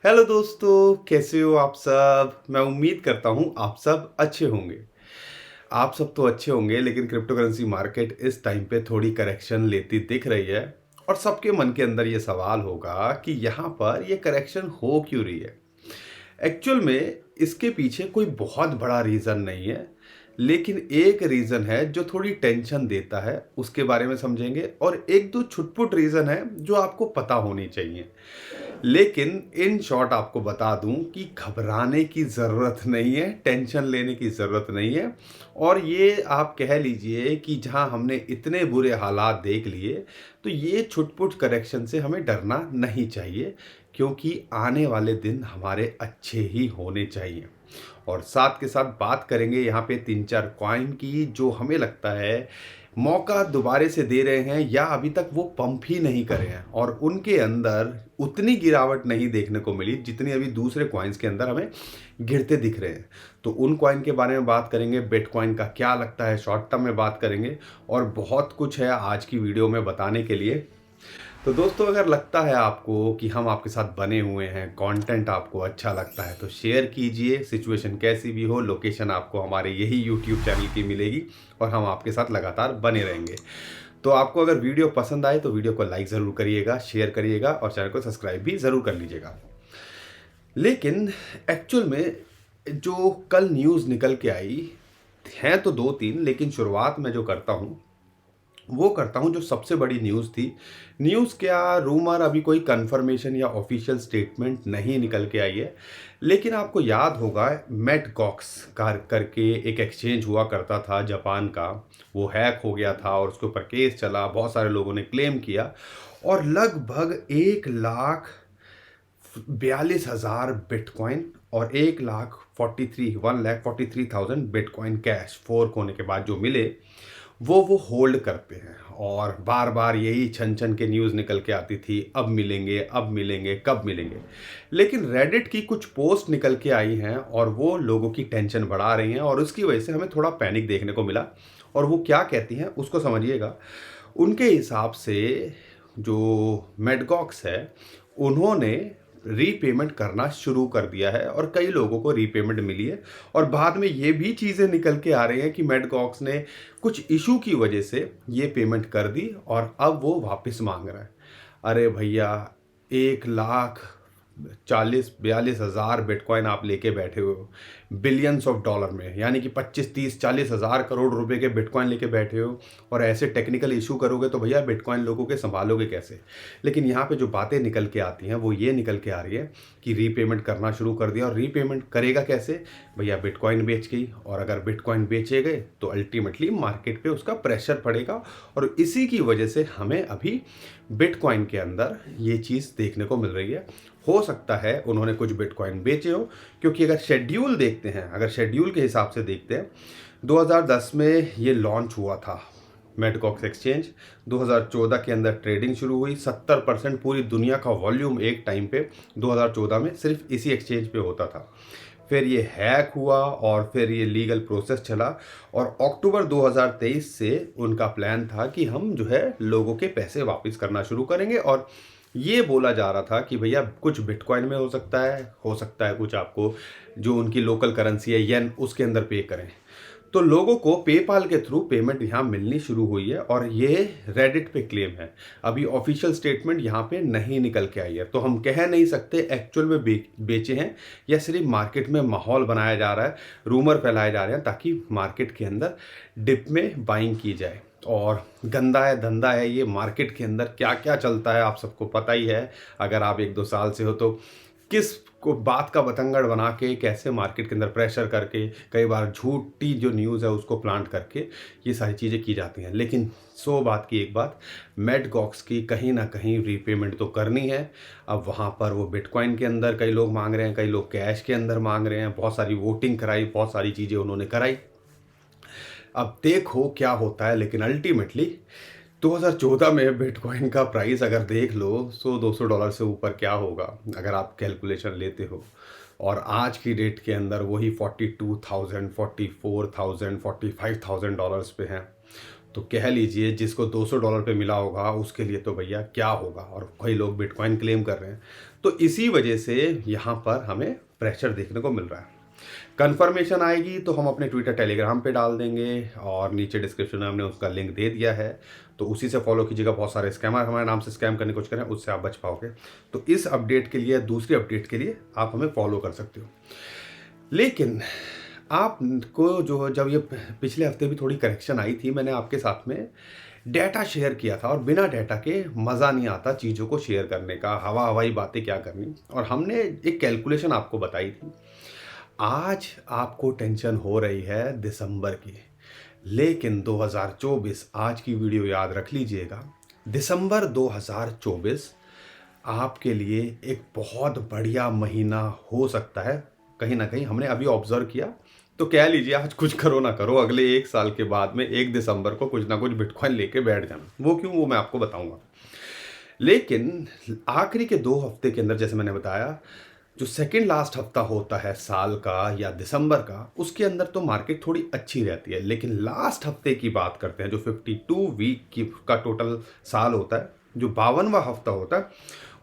Hello दोस्तों, कैसे हो आप सब। मैं उम्मीद करता हूँ आप सब अच्छे होंगे। आप सब तो अच्छे होंगे, लेकिन क्रिप्टो करेंसी मार्केट इस टाइम पे थोड़ी करेक्शन लेती दिख रही है। और सबके मन के अंदर ये सवाल होगा कि यहाँ पर ये करेक्शन हो क्यों रही है। एक्चुअल में इसके पीछे कोई बहुत बड़ा रीज़न नहीं है, लेकिन एक रीज़न है जो थोड़ी टेंशन देता है, उसके बारे में समझेंगे। और एक दो छुटपुट रीज़न है जो आपको पता होनी चाहिए। लेकिन इन शॉर्ट आपको बता दूं कि घबराने की ज़रूरत नहीं है, टेंशन लेने की ज़रूरत नहीं है। और ये आप कह लीजिए कि जहां हमने इतने बुरे हालात देख लिए, तो ये छुटपुट करेक्शन से हमें डरना नहीं चाहिए, क्योंकि आने वाले दिन हमारे अच्छे ही होने चाहिए। और साथ के साथ बात करेंगे यहाँ पे तीन चार कॉइन की, जो हमें लगता है मौका दोबारे से दे रहे हैं या अभी तक वो पंप ही नहीं करे हैं, और उनके अंदर उतनी गिरावट नहीं देखने को मिली जितनी अभी दूसरे कॉइन्स के अंदर हमें गिरते दिख रहे हैं। तो उन कॉइन के बारे में बात करेंगे, बिटकॉइन का क्या लगता है, शॉर्ट टर्म में बात करेंगे। और बहुत कुछ है आज की वीडियो में बताने के लिए। तो दोस्तों, अगर लगता है आपको कि हम आपके साथ बने हुए हैं, कंटेंट आपको अच्छा लगता है, तो शेयर कीजिए। सिचुएशन कैसी भी हो, लोकेशन आपको हमारे यही यूट्यूब चैनल की मिलेगी और हम आपके साथ लगातार बने रहेंगे। तो आपको अगर वीडियो पसंद आए तो वीडियो को लाइक ज़रूर करिएगा, शेयर करिएगा और चैनल को सब्सक्राइब भी ज़रूर कर लीजिएगा। लेकिन एक्चुअल में जो कल न्यूज़ निकल के आई हैं तो दो तीन, लेकिन शुरुआत में जो करता हूँ वो करता हूं जो सबसे बड़ी न्यूज़ थी। न्यूज़ क्या, रूमर, अभी कोई कंफर्मेशन या ऑफिशियल स्टेटमेंट नहीं निकल के आई है। लेकिन आपको याद होगा मेटगॉक्स करके एक एक्सचेंज हुआ करता था जापान का, वो हैक हो गया था और उसके ऊपर केस चला, बहुत सारे लोगों ने क्लेम किया। और लगभग 1,42,000 बिटकॉइन और 1,43,000 बिटकॉइन कैश फोर्क होने के बाद जो मिले, वो होल्ड करते हैं। और बार बार यही छन छन के न्यूज़ निकल के आती थी, अब मिलेंगे, अब मिलेंगे, कब मिलेंगे। लेकिन रेडिट की कुछ पोस्ट निकल के आई हैं और वो लोगों की टेंशन बढ़ा रही हैं, और उसकी वजह से हमें थोड़ा पैनिक देखने को मिला। और वो क्या कहती हैं उसको समझिएगा। उनके हिसाब से जो मेडगॉक्स है, उन्होंने रीपेमेंट करना शुरू कर दिया है और कई लोगों को रीपेमेंट मिली है। और बाद में ये भी चीज़ें निकल के आ रही हैं कि मेडगॉक्स ने कुछ इशू की वजह से ये पेमेंट कर दी और अब वो वापस मांग रहा है। अरे भैया, 1,42,000 बिटकॉइन आप लेके बैठे हुए हो बिलियंस ऑफ डॉलर में, यानी कि 25, 30, 40 हज़ार करोड़ रुपए के बिटकॉइन लेके बैठे हो। और ऐसे टेक्निकल इशू करोगे तो भैया बिटकॉइन लोगों के संभालोगे कैसे। लेकिन यहाँ पे जो बातें निकल के आती हैं वो ये निकल के आ रही है कि रीपेमेंट करना शुरू कर दिया। और रीपेमेंट करेगा कैसे भैया, बिटकॉइन बेच के ही। और अगर बिटकॉइन बेचे गए तो अल्टीमेटली मार्केट पे उसका प्रेशर पड़ेगा। और इसी की वजह से हमें अभी बिटकॉइन के अंदर ये चीज़ देखने को मिल रही है। हो सकता है उन्होंने कुछ बिटकॉइन बेचे हो, क्योंकि अगर शेड्यूल देखते हैं, अगर शेड्यूल के हिसाब से देखते हैं, 2010 में ये लॉन्च हुआ था मेटगॉक्स एक्सचेंज। 2014 के अंदर ट्रेडिंग शुरू हुई। 70% पूरी दुनिया का वॉल्यूम एक टाइम पे 2014 में सिर्फ इसी एक्सचेंज पे होता था। फिर ये हैक हुआ और फिर ये लीगल प्रोसेस चला। और अक्टूबर 2023 से उनका प्लान था कि हम जो है लोगों के पैसे वापस करना शुरू करेंगे। और ये बोला जा रहा था कि भैया कुछ बिटकॉइन में हो सकता है कुछ आपको जो उनकी लोकल करेंसी है येन, उसके अंदर पे करें। तो लोगों को पेपाल के थ्रू पेमेंट यहाँ मिलनी शुरू हुई है और ये रेडिट पे क्लेम है। अभी ऑफिशियल स्टेटमेंट यहाँ पे नहीं निकल के आई है, तो हम कह नहीं सकते एक्चुअल में बेचे हैं या सिर्फ मार्केट में माहौल बनाया जा रहा है, रूमर फैलाए जा रहे हैं ताकि मार्केट के अंदर डिप में बाइंग की जाए। और गंदा है धंधा है ये, मार्केट के अंदर क्या क्या चलता है आप सबको पता ही है। अगर आप 1-2 साल से हो तो किस को बात का बतंगड़ बना के कैसे मार्केट के अंदर प्रेशर करके, कई बार झूठी जो न्यूज़ है उसको प्लांट करके ये सारी चीज़ें की जाती हैं। लेकिन सो बात की एक बात, मेटगॉक्स की कहीं ना कहीं रीपेमेंट तो करनी है। अब वहाँ पर वो बिटकॉइन के अंदर कई लोग मांग रहे हैं, कई लोग कैश के अंदर मांग रहे हैं, बहुत सारी वोटिंग कराई, बहुत सारी चीज़ें उन्होंने कराई। अब देखो क्या होता है। लेकिन अल्टीमेटली 2014 में बिटकॉइन का प्राइस अगर देख लो, 100-200 डॉलर से ऊपर क्या होगा अगर आप कैलकुलेशन लेते हो। और आज की डेट के अंदर वही 42,000, 44,000, 45,000 डॉलर्स पे हैं। तो कह लीजिए जिसको $200 पे मिला होगा उसके लिए तो भैया क्या होगा, और कई लोग बिटकॉइन क्लेम कर रहे हैं। तो इसी वजह से यहाँ पर हमें प्रेशर देखने को मिल रहा है। कंफर्मेशन आएगी तो हम अपने ट्विटर टेलीग्राम पे डाल देंगे, और नीचे डिस्क्रिप्शन में हमने उसका लिंक दे दिया है, तो उसी से फॉलो कीजिएगा। बहुत सारे स्कैमर हमारे नाम से स्कैम करने की कोशिश करें, उससे आप बच पाओगे। तो इस अपडेट के लिए, दूसरी अपडेट के लिए आप हमें फॉलो कर सकते हो। लेकिन आपको जो जब ये पिछले हफ्ते भी थोड़ी करेक्शन आई थी, मैंने आपके साथ में डेटा शेयर किया था, और बिना डेटा के मज़ा नहीं आता चीज़ों को शेयर करने का, हवा हवाई बातें क्या करनी। और हमने एक कैलकुलेशन आपको बताई थी। आज आपको टेंशन हो रही है दिसंबर की, लेकिन 2024, आज की वीडियो याद रख लीजिएगा, दिसंबर 2024 आपके लिए एक बहुत बढ़िया महीना हो सकता है। कहीं ना कहीं हमने अभी ऑब्जर्व किया, तो कह लीजिए आज कुछ करो ना करो, अगले 1 साल के बाद में 1 दिसंबर को कुछ ना कुछ बिटकॉइन लेके बैठ जाना। वो क्यों, वो मैं आपको बताऊंगा। लेकिन आखिरी के 2 हफ्ते के अंदर, जैसे मैंने बताया, जो सेकेंड लास्ट हफ्ता होता है साल का या दिसंबर का, उसके अंदर तो मार्केट थोड़ी अच्छी रहती है। लेकिन लास्ट हफ्ते की बात करते हैं, जो 52 वीक की का टोटल साल होता है, जो 52वां हफ्ता होता है,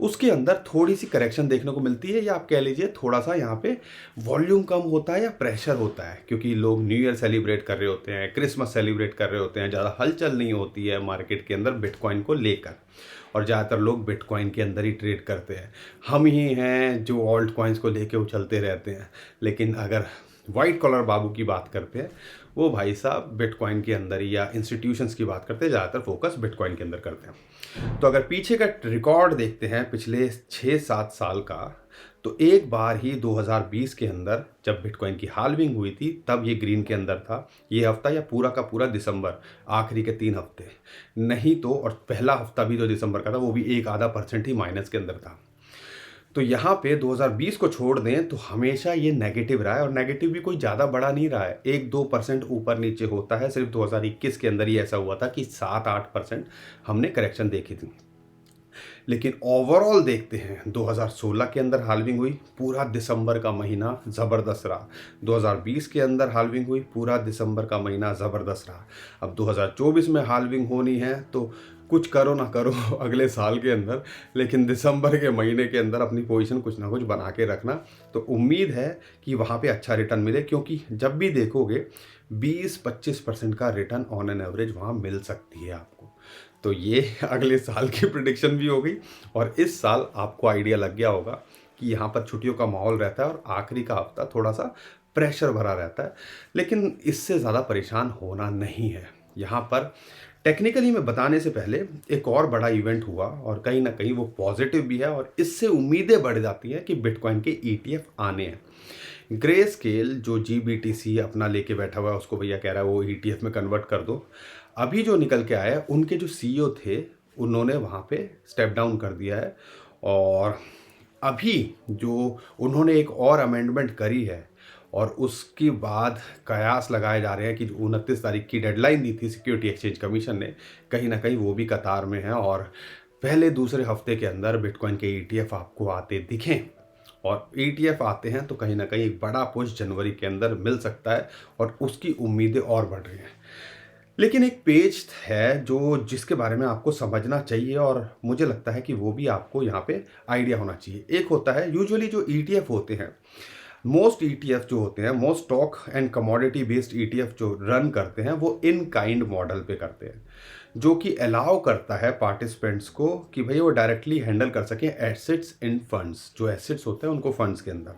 उसके अंदर थोड़ी सी करेक्शन देखने को मिलती है, या आप कह लीजिए थोड़ा सा यहाँ पे वॉल्यूम कम होता है या प्रेशर होता है, क्योंकि लोग न्यू ईयर सेलिब्रेट कर रहे होते हैं, क्रिसमस सेलिब्रेट कर रहे होते हैं, ज़्यादा हलचल नहीं होती है मार्केट के अंदर बिटकॉइन को लेकर, और ज़्यादातर लोग बिटकॉइन के अंदर ही ट्रेड करते हैं। हम ही हैं जो ऑल्ट कॉइन्स को लेके उछलते रहते हैं। लेकिन अगर वाइट कॉलर बाबू की बात करते हैं, वो भाई साहब बिटकॉइन के अंदर ही, या इंस्टीट्यूशंस की बात करते हैं, ज़्यादातर फोकस बिटकॉइन के अंदर करते हैं। तो अगर पीछे का रिकॉर्ड देखते हैं पिछले 6-7 साल का, तो एक बार ही 2020 के अंदर जब बिटकॉइन की हाल्विंग हुई थी, तब ये ग्रीन के अंदर था ये हफ्ता, या पूरा का पूरा दिसंबर, आखिरी के 3 हफ्ते नहीं तो, और पहला हफ्ता भी जो दिसंबर का था वो भी 1-आधा% ही माइनस के अंदर था। तो यहाँ पे 2020 को छोड़ दें तो हमेशा ये नेगेटिव रहा है, और नेगेटिव भी कोई ज़्यादा बड़ा नहीं रहा है, 1-2% ऊपर नीचे होता है। सिर्फ 2021 के अंदर ही ऐसा हुआ था कि 7-8% हमने करेक्शन देखी थी। लेकिन ओवरऑल देखते हैं, 2016 के अंदर हाल्विंग हुई, पूरा दिसंबर का महीना ज़बरदस्त रहा। 2020 के अंदर हाल्विंग हुई, पूरा दिसंबर का महीना ज़बरदस्त रहा। अब 2024 में हाल्विंग होनी है, तो कुछ करो ना करो अगले साल के अंदर, लेकिन दिसंबर के महीने के अंदर अपनी पोजीशन कुछ ना कुछ बना के रखना। तो उम्मीद है कि वहाँ पे अच्छा रिटर्न मिले, क्योंकि जब भी देखोगे 20-25% का रिटर्न ऑन एन एवरेज वहाँ मिल सकती है आपको। तो ये अगले साल की प्रिडिक्शन भी हो गई, और इस साल आपको आइडिया लग गया होगा कि यहाँ पर छुट्टियों का माहौल रहता है, और आखिरी का हफ्ता थोड़ा सा प्रेशर भरा रहता है। लेकिन इससे ज़्यादा परेशान होना नहीं है। यहाँ पर टेक्निकली मैं बताने से पहले एक और बड़ा इवेंट हुआ, और कहीं ना कहीं वो पॉजिटिव भी है, और इससे उम्मीदें बढ़ जाती हैं कि बिटकॉइन के ETF आने हैं। ग्रे स्केल जो GBTC अपना लेके बैठा हुआ है, उसको भैया कह रहा है वो ETF में कन्वर्ट कर दो। अभी जो निकल के आया है, उनके जो CEO थे, उन्होंने वहाँ पे स्टेप डाउन कर दिया है, और अभी जो उन्होंने एक और अमेंडमेंट करी है, और उसके बाद कयास लगाए जा रहे हैं कि 29 तारीख की डेडलाइन दी थी सिक्योरिटी एक्सचेंज कमीशन ने, कहीं ना कहीं वो भी कतार में है, और पहले दूसरे हफ्ते के अंदर बिटकॉइन के ETF आपको आते दिखें। और ETF आते हैं तो कहीं ना कहीं एक बड़ा पुश जनवरी के अंदर मिल सकता है, और उसकी उम्मीदें और बढ़ रही हैं। लेकिन एक पेज है जो जिसके बारे में आपको समझना चाहिए, और मुझे लगता है कि वो भी आपको यहाँ पे आइडिया होना चाहिए। एक होता है, यूजुअली जो ETF होते हैं, मोस्ट ETF जो होते हैं, most stock and commodity based ETF जो रन करते हैं, वो इन काइंड मॉडल पे करते हैं, जो कि अलाउ करता है पार्टिसिपेंट्स को कि भाई वो डायरेक्टली हैंडल कर सकें एसेट्स इन फंड्स, जो एसेट्स होते हैं उनको फंड्स के अंदर।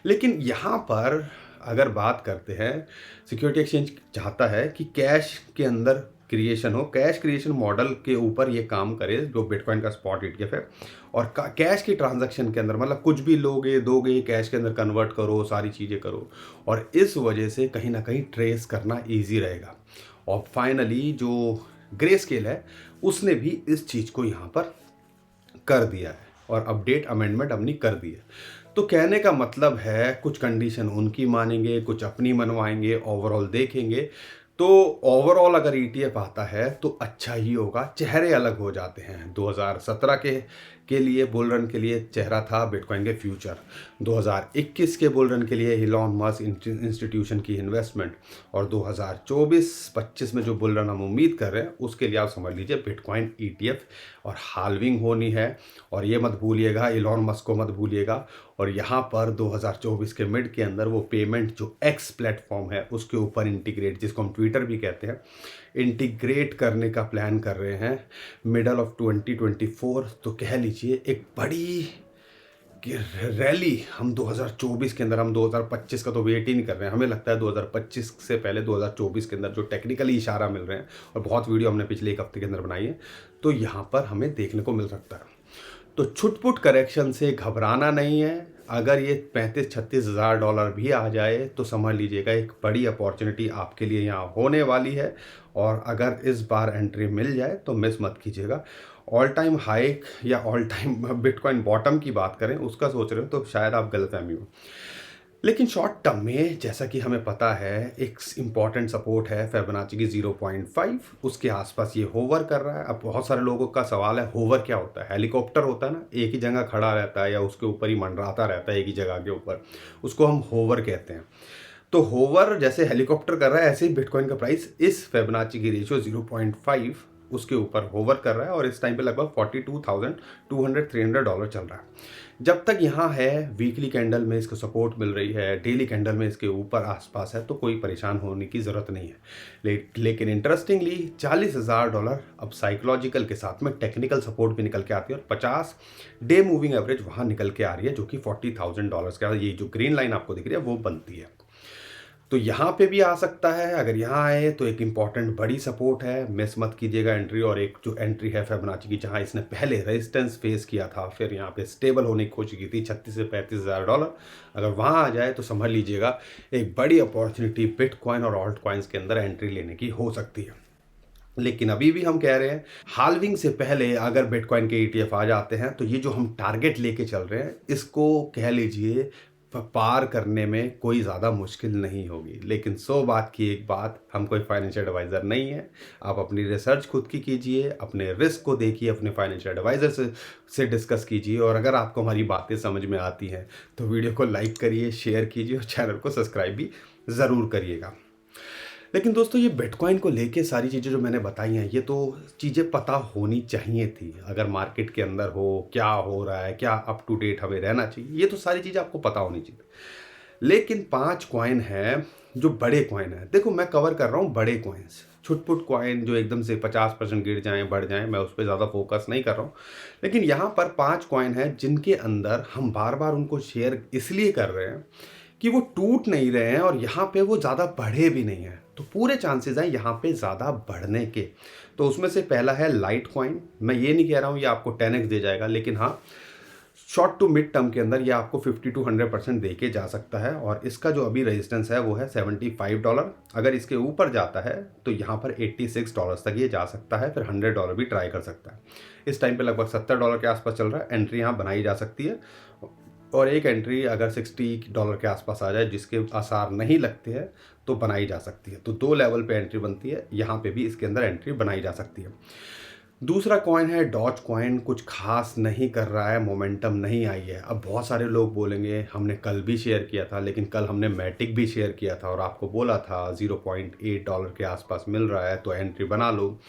लेकिन यहाँ पर अगर बात करते हैं, सिक्योरिटी एक्सचेंज चाहता है कि कैश के अंदर क्रिएशन हो, कैश क्रिएशन मॉडल के ऊपर ये काम करे जो बिटकॉइन का स्पॉट ETF है, और कैश की ट्रांजैक्शन के अंदर, मतलब कुछ भी लोगे दोगे कैश के अंदर कन्वर्ट करो, सारी चीज़ें करो, और इस वजह से कहीं ना कहीं ट्रेस करना ईजी रहेगा। और फाइनली जो ग्रे स्केल है, उसने भी इस चीज़ को यहाँ पर कर दिया है, और अपडेट अमेंडमेंट अपनी कर दी है। तो कहने का मतलब है, कुछ कंडीशन उनकी मानेंगे, कुछ अपनी मनवाएंगे, ओवरऑल देखेंगे। तो ओवरऑल अगर ETF आता है तो अच्छा ही होगा। चेहरे अलग हो जाते हैं। 2017 के के लिए बुल रन के लिए चेहरा था बिटकॉइन के फ्यूचर। 2021 के बुल रन के लिए इलॉन मस्क इंस्टीट्यूशन की इन्वेस्टमेंट, और 2024-25 में जो बुल रन हम उम्मीद कर रहे हैं उसके लिए आप समझ लीजिए बिटकॉइन ETF और हाल्विंग होनी है। और ये मत भूलिएगा, इलॉन मस्क को मत भूलिएगा। और यहाँ पर 2024 के मिड के अंदर वो पेमेंट जो एक्स प्लेटफॉर्म है उसके ऊपर इंटीग्रेट, जिसको हम ट्विटर भी कहते हैं, इंटीग्रेट करने का प्लान कर रहे हैं मिडल ऑफ 2024। तो कह लीजिए एक बड़ी कि रैली हम 2024 के अंदर, हम 2025 का तो वेट ही नहीं कर रहे हैं। हमें लगता है 2025 से पहले 2024 के अंदर जो टेक्निकली इशारा मिल रहे हैं, और बहुत वीडियो हमने पिछले एक हफ्ते के अंदर बनाई है, तो यहाँ पर हमें देखने को मिल सकता है। तो छुटपुट करेक्शन से घबराना नहीं है। अगर ये 35-36 हज़ार डॉलर भी आ जाए तो समझ लीजिएगा एक बड़ी अपॉर्चुनिटी आपके लिए यहाँ होने वाली है। और अगर इस बार एंट्री मिल जाए तो मिस मत कीजिएगा। ऑल टाइम हाइक या ऑल टाइम बिटकॉइन बॉटम की बात करें उसका सोच रहे हो तो शायद आप गलतफहमी हो। लेकिन शॉर्ट टर्म में जैसा कि हमें पता है एक इम्पॉर्टेंट सपोर्ट है फिबोनाची की 0.5, उसके आसपास ये होवर कर रहा है। अब बहुत सारे लोगों का सवाल है होवर क्या होता है। हेलीकॉप्टर होता है ना, एक ही जगह खड़ा रहता है या उसके ऊपर ही मंडराता रहता है एक ही जगह के ऊपर, उसको हम होवर कहते हैं। तो होवर जैसे हेलीकॉप्टर कर रहा है, ऐसे ही बिटकॉइन का प्राइस इस फिबोनाची की रेशियो 0.5 उसके ऊपर होवर कर रहा है। और इस टाइम पे लगभग $42,200-300 चल रहा है। जब तक यहाँ है वीकली कैंडल में इसको सपोर्ट मिल रही है, डेली कैंडल में इसके ऊपर आसपास है, तो कोई परेशान होने की ज़रूरत नहीं है। लेकिन इंटरेस्टिंगली $40,000 अब साइकोलॉजिकल के साथ में टेक्निकल सपोर्ट भी निकल के आती है, और 50 डे मूविंग एवरेज वहाँ निकल के आ रही है, जो कि $40,000 का ये जो ग्रीन लाइन आपको दिख रही है वो बनती है। तो यहाँ पे भी आ सकता है। अगर यहाँ आए तो एक इम्पॉर्टेंट बड़ी सपोर्ट है, मिस मत कीजिएगा एंट्री। और एक जो एंट्री है फिबोनाची की, जहाँ इसने पहले रेजिस्टेंस फेस किया था, फिर यहाँ पे स्टेबल होने की कोशिश की थी 36 से $35,000, अगर वहाँ आ जाए तो समझ लीजिएगा एक बड़ी अपॉर्चुनिटी बिटकॉइन और ऑल्ट कॉइन्स के अंदर एंट्री लेने की हो सकती है। लेकिन अभी भी हम कह रहे हैं हाल्विंग से पहले अगर बिटकॉइन के ETF आ जाते हैं तो ये जो हम टारगेट लेके चल रहे हैं इसको कह लीजिए पार करने में कोई ज़्यादा मुश्किल नहीं होगी। लेकिन 100 बात की एक बात, हम कोई फाइनेंशियल एडवाइज़र नहीं है। आप अपनी रिसर्च खुद की कीजिए, अपने रिस्क को देखिए, अपने फाइनेंशियल एडवाइज़र से डिस्कस कीजिए। और अगर आपको हमारी बातें समझ में आती हैं तो वीडियो को लाइक करिए, शेयर कीजिए और चैनल को सब्सक्राइब भी ज़रूर करिएगा। लेकिन दोस्तों ये बिटकॉइन को लेके सारी चीज़ें जो मैंने बताई हैं, ये तो चीज़ें पता होनी चाहिए थी। अगर मार्केट के अंदर हो, क्या हो रहा है, क्या अप टू डेट हमें रहना चाहिए, ये तो सारी चीज़ें आपको पता होनी चाहिए। लेकिन 5 कॉइन हैं जो बड़े कॉइन हैं। देखो मैं कवर कर रहा हूँ बड़े कॉइन्स, छुटपुट कॉइन जो एकदम से 50% गिर जाएं, बढ़ जाएं, मैं उस पर ज़्यादा फोकस नहीं कर रहा हूँ। लेकिन यहाँ पर 5 कॉइन हैं जिनके अंदर हम बार बार उनको शेयर इसलिए कर रहे हैं कि वो टूट नहीं रहे हैं और यहाँ पे वो ज़्यादा बढ़े भी नहीं हैं। तो पूरे चांसेस हैं यहाँ पे ज़्यादा बढ़ने के। तो उसमें से पहला है लाइट कॉइन। मैं ये नहीं कह रहा हूँ ये आपको 10x दे जाएगा, लेकिन हाँ शॉर्ट टू मिड टर्म के अंदर ये आपको 50 to 100% दे के जा सकता है। और इसका जो अभी रेजिस्टेंस है वो है $75। अगर इसके ऊपर जाता है तो यहाँ पर $86 तक ये जा सकता है, फिर $100 भी ट्राई कर सकता है। इस टाइम पे लगभग $70 के आसपास चल रहा है। एंट्री यहाँ बनाई जा सकती है, और एक एंट्री अगर $60 के आसपास आ जाए, जिसके आसार नहीं लगते हैं, तो बनाई जा सकती है। तो 2 लेवल पे एंट्री बनती है, यहाँ पे भी इसके अंदर एंट्री बनाई जा सकती है। दूसरा कॉइन है डॉज कॉइन। कुछ खास नहीं कर रहा है, मोमेंटम नहीं आई है। अब बहुत सारे लोग बोलेंगे हमने कल भी शेयर किया था, लेकिन कल हमने मैटिक भी शेयर किया था और आपको बोला था $0.8 के आसपास मिल रहा है तो एंट्री बना लो।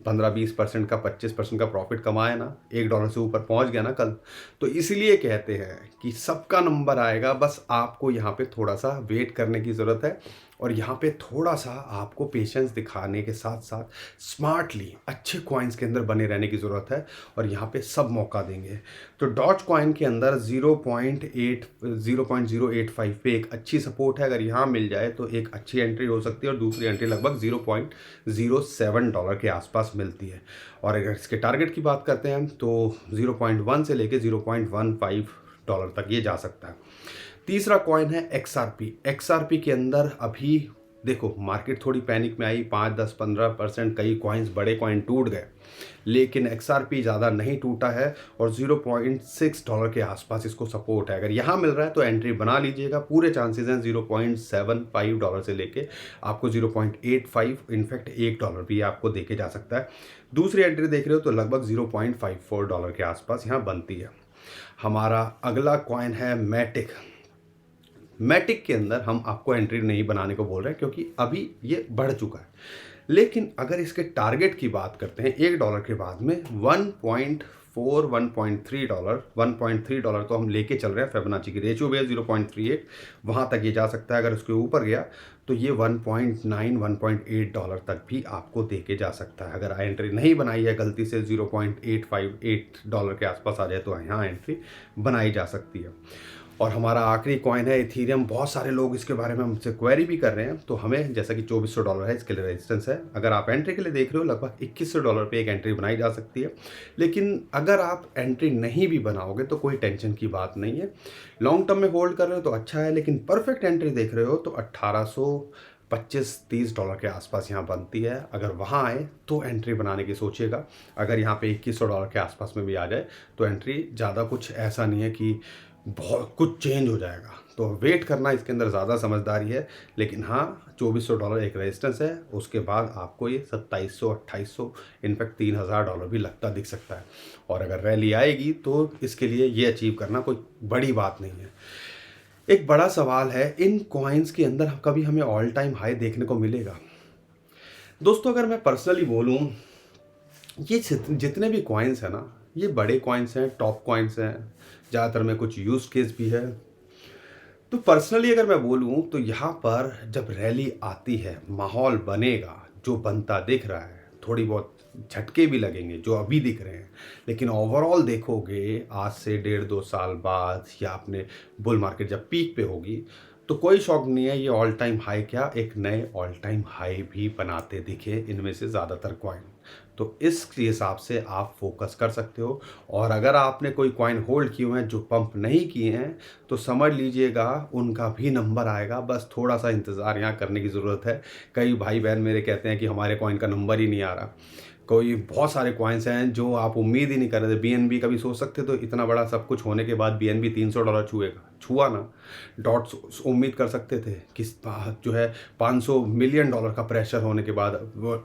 15-20% का 25% का प्रॉफिट कमाए ना, $1 से ऊपर पहुंच गया ना कल। तो इसलिए कहते हैं कि सबका नंबर आएगा, बस आपको यहाँ पे थोड़ा सा वेट करने की ज़रूरत है। और यहाँ पे थोड़ा सा आपको पेशेंस दिखाने के साथ साथ स्मार्टली अच्छे कॉइन्स के अंदर बने रहने की ज़रूरत है, और यहाँ पे सब मौका देंगे। तो डॉज कॉइन के अंदर 0.085 पे एक अच्छी सपोर्ट है। अगर यहाँ मिल जाए तो एक अच्छी एंट्री हो सकती है, और दूसरी एंट्री लगभग $0.07 के आसपास मिलती है। और अगर इसके टारगेट की बात करते हैं तो 0.1 से लेके $0.15 तक ये जा सकता है। तीसरा कॉइन है XRP। XRP के अंदर अभी देखो मार्केट थोड़ी पैनिक में आई, 5, 10, 15% कई कॉइन्स बड़े कॉइन टूट गए, लेकिन XRP ज़्यादा नहीं टूटा है और $0.6 के आसपास इसको सपोर्ट है। अगर यहाँ मिल रहा है तो एंट्री बना लीजिएगा, पूरे चांसेस हैं $0.75 से लेके आपको 0.85, इनफैक्ट $1 भी आपको देके जा सकता है। दूसरी एंट्री देख रहे हो तो लगभग $0.54 के आसपास यहाँ बनती है। हमारा अगला कॉइन है मैटिक। मैटिक के अंदर हम आपको एंट्री नहीं बनाने को बोल रहे हैं क्योंकि अभी ये बढ़ चुका है, लेकिन अगर इसके टारगेट की बात करते हैं $1 के बाद में 1.4, $1.3 तो हम लेके चल रहे हैं। फिबोनाची की रेशियो भी है 0.38, वहाँ तक ये जा सकता है। अगर उसके ऊपर गया तो ये 1.9, $1.8 तक भी आपको देके जा सकता है। अगर एंट्री नहीं बनाई है गलती से $0.858 के आसपास आ जाए तो यहाँ एंट्री बनाई जा सकती है। और हमारा आखिरी कॉइन है इथीरियम। बहुत सारे लोग इसके बारे में हमसे क्वेरी भी कर रहे हैं, तो हमें जैसा कि $2400 है इसके लिए रेजिस्टेंस है। अगर आप एंट्री के लिए देख रहे हो लगभग $2100 पे एक एंट्री बनाई जा सकती है, लेकिन अगर आप एंट्री नहीं भी बनाओगे तो कोई टेंशन की बात नहीं है। लॉन्ग टर्म में होल्ड कर रहे हो तो अच्छा है, लेकिन परफेक्ट एंट्री देख रहे हो तो $1825-30 के आसपास यहाँ बनती है। अगर वहाँ आए तो एंट्री बनाने की सोचिएगा। अगर यहाँ पे $2100 के आसपास में भी आ जाए तो एंट्री ज़्यादा कुछ ऐसा नहीं है कि बहुत कुछ चेंज हो जाएगा, तो वेट करना इसके अंदर ज़्यादा समझदारी है। लेकिन हाँ, $2400 एक रेजिस्टेंस है, उसके बाद आपको ये 2700, 2800, इनफैक्ट $3000 भी लगता दिख सकता है। और अगर रैली आएगी तो इसके लिए ये अचीव करना कोई बड़ी बात नहीं है। एक बड़ा सवाल है, इन कॉइन्स के अंदर कभी हमें ऑल टाइम हाई देखने को मिलेगा? दोस्तों अगर मैं पर्सनली बोलूँ, ये जितने भी कॉइन्स हैं ना, ये बड़े कॉइन्स हैं, टॉप कॉइन्स हैं, ज़्यादातर में कुछ यूज़ केस भी है। तो पर्सनली अगर मैं बोलूँ तो यहाँ पर जब रैली आती है, माहौल बनेगा, जो बनता दिख रहा है, थोड़ी बहुत झटके भी लगेंगे जो अभी दिख रहे हैं, लेकिन ओवरऑल देखोगे आज से 1.5-2 साल बाद या अपने बुल मार्केट जब पीक पे होगी तो कोई शौक नहीं है, ये ऑल टाइम हाई क्या, एक नए ऑल टाइम हाई भी बनाते दिखे इनमें से ज़्यादातर कॉइन। तो इस हिसाब से आप फोकस कर सकते हो। और अगर आपने कोई कॉइन होल्ड किए हुए हैं जो पंप नहीं किए हैं तो समझ लीजिएगा उनका भी नंबर आएगा, बस थोड़ा सा इंतज़ार यहाँ करने की ज़रूरत है। कई भाई बहन मेरे कहते हैं कि हमारे कॉइन का नंबर ही नहीं आ रहा। कोई बहुत सारे कॉइन्स हैं जो आप उम्मीद ही नहीं कर रहे थे। BNB कभी सोच सकते तो इतना बड़ा सब कुछ होने के बाद BNB $300 छुएगा, छुआ ना। डॉट्स उम्मीद कर सकते थे कि जो है $500 मिलियन का प्रेशर होने के बाद,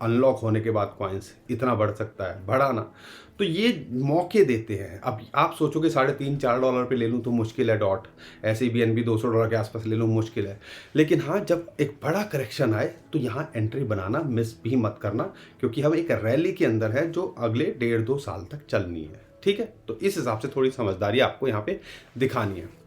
अनलॉक होने के बाद कॉइन्स इतना बढ़ सकता है, बढ़ा ना। तो ये मौके देते हैं। अब आप सोचोगे $3-4 पे ले लूँ तो मुश्किल है डॉट, ऐसे ही BNB $200 के आसपास ले लूँ मुश्किल है। लेकिन हाँ, जब एक बड़ा करेक्शन आए तो यहाँ एंट्री बनाना मिस भी मत करना, क्योंकि हम एक रैली के अंदर है जो अगले 1.5-2 साल तक चलनी है। ठीक है, तो इस हिसाब से थोड़ी समझदारी आपको यहाँ पे दिखानी है।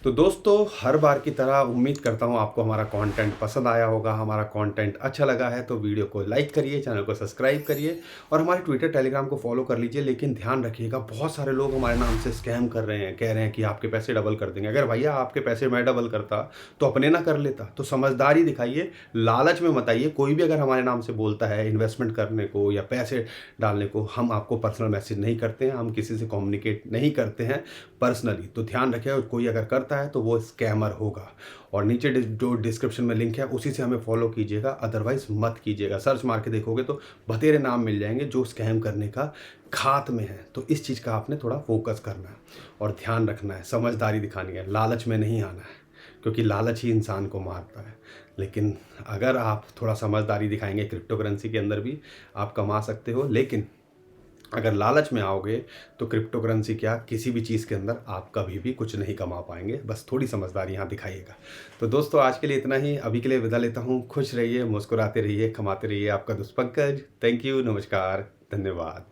तो दोस्तों हर बार की तरह उम्मीद करता हूँ आपको हमारा कंटेंट पसंद आया होगा। हमारा कंटेंट अच्छा लगा है तो वीडियो को लाइक करिए, चैनल को सब्सक्राइब करिए और हमारे ट्विटर टेलीग्राम को फॉलो कर लीजिए। लेकिन ध्यान रखिएगा, बहुत सारे लोग हमारे नाम से स्कैम कर रहे हैं, कह रहे हैं कि आपके पैसे डबल कर देंगे। अगर भैया आपके पैसे मैं डबल करता तो अपने ना कर लेता। तो समझदारी दिखाइए, लालच में मत आइए। कोई भी अगर हमारे नाम से बोलता है इन्वेस्टमेंट करने को या पैसे डालने को, हम आपको पर्सनल मैसेज नहीं करते हैं, हम किसी से कम्युनिकेट नहीं करते हैं पर्सनली। तो ध्यान रखिएगा, कोई अगर करता है तो वो स्कैमर होगा। और नीचे जो डिस्क्रिप्शन में लिंक है उसी से हमें फॉलो कीजिएगा, अदरवाइज मत कीजिएगा। सर्च मार के देखोगे तो बतेरे नाम मिल जाएंगे जो स्कैम करने का घात में है। तो इस चीज़ का आपने थोड़ा फोकस करना है और ध्यान रखना है, समझदारी दिखानी है, लालच में नहीं आना है, क्योंकि लालच ही इंसान को मारता है। लेकिन अगर आप थोड़ा समझदारी दिखाएंगे, क्रिप्टो करेंसी के अंदर भी आप कमा सकते हो। लेकिन अगर लालच में आओगे तो क्रिप्टो करेंसी क्या, किसी भी चीज़ के अंदर आप कभी भी कुछ नहीं कमा पाएंगे। बस थोड़ी समझदारी यहाँ दिखाइएगा। तो दोस्तों आज के लिए इतना ही, अभी के लिए विदा लेता हूँ। खुश रहिए, मुस्कुराते रहिए, कमाते रहिए। आपका दोस्त पंकज। थैंक यू, नमस्कार, धन्यवाद।